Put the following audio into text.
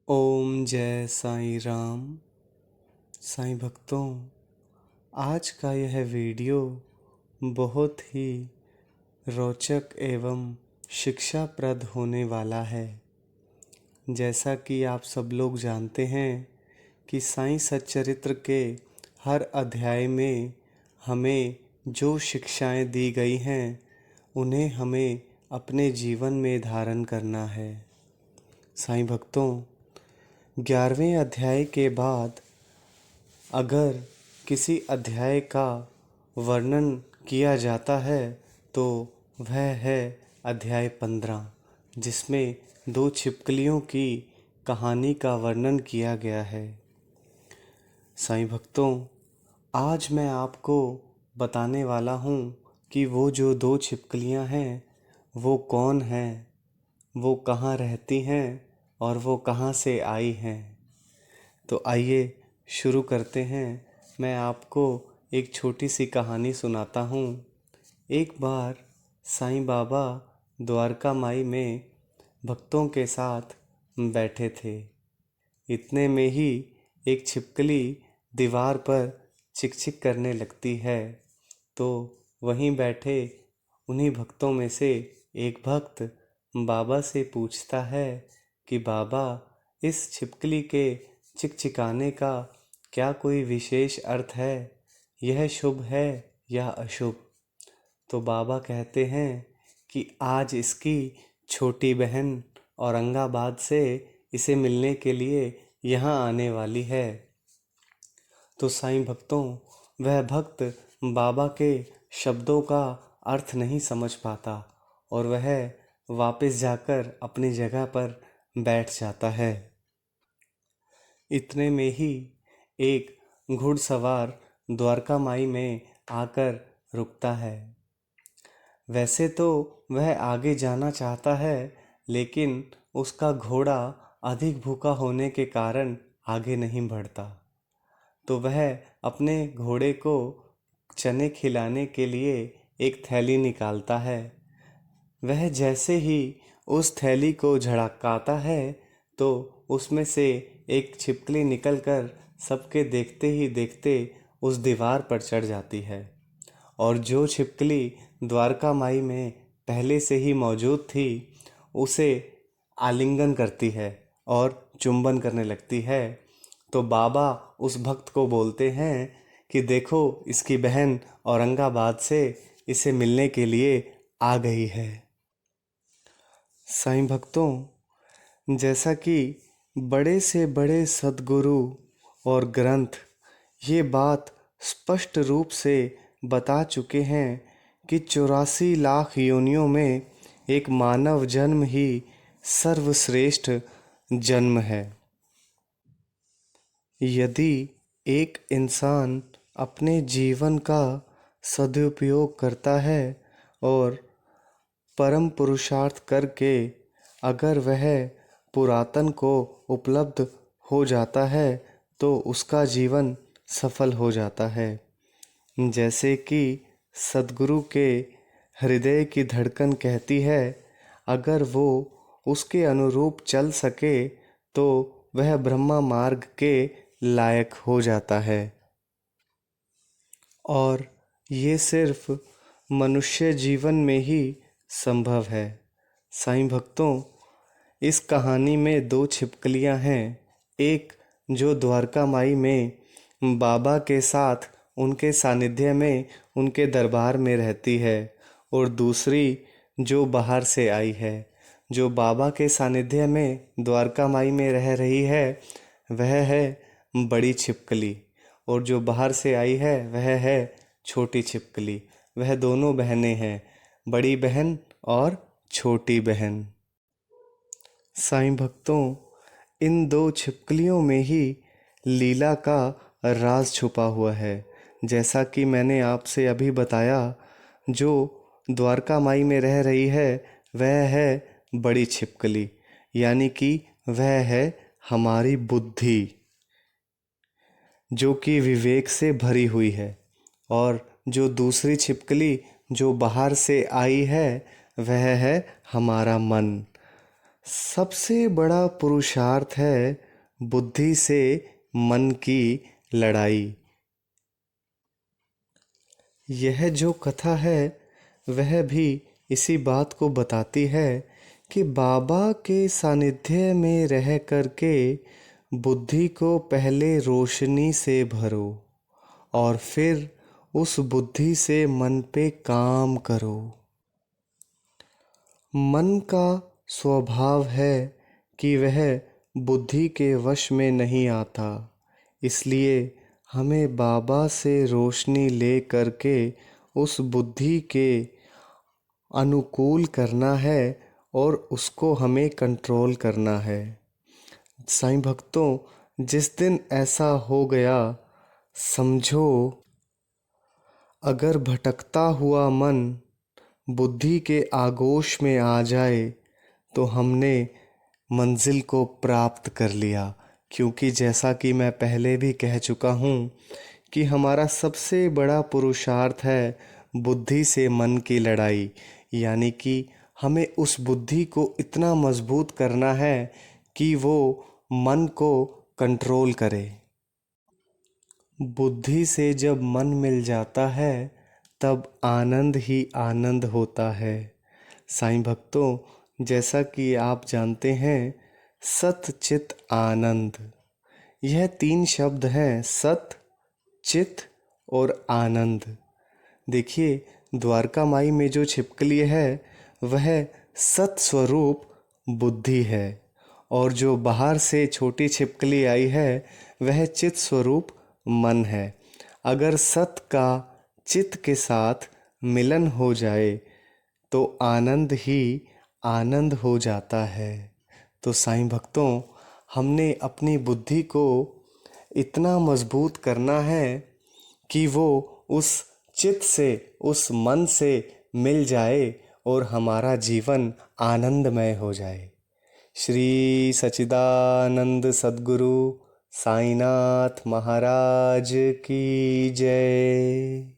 ओम जय साईं राम। साईं भक्तों, आज का यह वीडियो बहुत ही रोचक एवं शिक्षाप्रद होने वाला है। जैसा कि आप सब लोग जानते हैं कि साईं सच्चरित्र के हर अध्याय में हमें जो शिक्षाएं दी गई हैं उन्हें हमें अपने जीवन में धारण करना है। साईं भक्तों, 11वें अध्याय के बाद अगर किसी अध्याय का वर्णन किया जाता है तो वह है अध्याय 15, जिसमें दो छिपकलियों की कहानी का वर्णन किया गया है। साईं भक्तों, आज मैं आपको बताने वाला हूँ कि वो जो दो छिपकलियाँ हैं वो कौन हैं, वो कहाँ रहती हैं और वो कहाँ से आई हैं। तो आइए शुरू करते हैं। मैं आपको एक छोटी सी कहानी सुनाता हूँ। एक बार साईं बाबा द्वारका माई में भक्तों के साथ बैठे थे। इतने में ही एक छिपकली दीवार पर चिकचिक करने लगती है। तो वहीं बैठे उन्हीं भक्तों में से एक भक्त बाबा से पूछता है कि बाबा, इस छिपकली के चिकचिकाने का क्या कोई विशेष अर्थ है? यह शुभ है या अशुभ? तो बाबा कहते हैं कि आज इसकी छोटी बहन औरंगाबाद से इसे मिलने के लिए यहाँ आने वाली है। तो साईं भक्तों, वह भक्त बाबा के शब्दों का अर्थ नहीं समझ पाता और वह वापस जाकर अपनी जगह पर बैठ जाता है। इतने में ही एक घुड़सवार द्वारका माई में आकर रुकता है। वैसे तो वह आगे जाना चाहता है, लेकिन उसका घोड़ा अधिक भूखा होने के कारण आगे नहीं बढ़ता। तो वह अपने घोड़े को चने खिलाने के लिए एक थैली निकालता है। वह जैसे ही उस थैली को झड़काता है तो उसमें से एक छिपकली निकलकर सबके देखते ही देखते उस दीवार पर चढ़ जाती है। और जो छिपकली द्वारका माई में पहले से ही मौजूद थी उसे आलिंगन करती है और चुंबन करने लगती है। तो बाबा उस भक्त को बोलते हैं कि देखो, इसकी बहन औरंगाबाद से इसे मिलने के लिए आ गई है। साईं भक्तों, जैसा कि बड़े से बड़े सद्गुरु और ग्रंथ ये बात स्पष्ट रूप से बता चुके हैं कि 84 लाख योनियों में एक मानव जन्म ही सर्वश्रेष्ठ जन्म है। यदि एक इंसान अपने जीवन का सदुपयोग करता है और परम पुरुषार्थ करके अगर वह पुरातन को उपलब्ध हो जाता है तो उसका जीवन सफल हो जाता है। जैसे कि सद्गुरु के हृदय की धड़कन कहती है, अगर वो उसके अनुरूप चल सके तो वह ब्रह्मा मार्ग के लायक हो जाता है। और ये सिर्फ मनुष्य जीवन में ही संभव है। साईं भक्तों, इस कहानी में दो छिपकलियां हैं। एक जो द्वारका माई में बाबा के साथ उनके सानिध्य में उनके दरबार में रहती है और दूसरी जो बाहर से आई है। जो बाबा के सानिध्य में द्वारका माई में रह रही है वह है बड़ी छिपकली और जो बाहर से आई है वह है छोटी छिपकली। वह दोनों बहनें हैं, बड़ी बहन और छोटी बहन। साईं भक्तों, इन दो छिपकलियों में ही लीला का राज छुपा हुआ है। जैसा कि मैंने आपसे अभी बताया, जो द्वारका माई में रह रही है वह है बड़ी छिपकली, यानी कि वह है हमारी बुद्धि जो कि विवेक से भरी हुई है। और जो दूसरी छिपकली जो बाहर से आई है वह है हमारा मन। सबसे बड़ा पुरुषार्थ है बुद्धि से मन की लड़ाई। यह जो कथा है वह भी इसी बात को बताती है कि बाबा के सानिध्य में रह करके बुद्धि को पहले रोशनी से भरो और फिर उस बुद्धि से मन पे काम करो। मन का स्वभाव है कि वह बुद्धि के वश में नहीं आता, इसलिए हमें बाबा से रोशनी ले करके उस बुद्धि के अनुकूल करना है और उसको हमें कंट्रोल करना है। साईं भक्तों, जिस दिन ऐसा हो गया, समझो अगर भटकता हुआ मन बुद्धि के आगोश में आ जाए तो हमने मंजिल को प्राप्त कर लिया। क्योंकि जैसा कि मैं पहले भी कह चुका हूँ कि हमारा सबसे बड़ा पुरुषार्थ है बुद्धि से मन की लड़ाई। यानी कि हमें उस बुद्धि को इतना मजबूत करना है कि वो मन को कंट्रोल करे। बुद्धि से जब मन मिल जाता है तब आनंद ही आनंद होता है। साईं भक्तों, जैसा कि आप जानते हैं, सत चित आनंद, यह 3 शब्द हैं, सत, चित और आनंद। देखिए, द्वारका माई में जो छिपकली है वह सत स्वरूप बुद्धि है और जो बाहर से छोटी छिपकली आई है वह चित स्वरूप मन है। अगर सत का चित के साथ मिलन हो जाए तो आनंद ही आनंद हो जाता है। तो साईं भक्तों, हमने अपनी बुद्धि को इतना मजबूत करना है कि वो उस चित से, उस मन से मिल जाए और हमारा जीवन आनंदमय हो जाए। श्री सच्चिदानंद सद्गुरु साईनाथ महाराज की जय।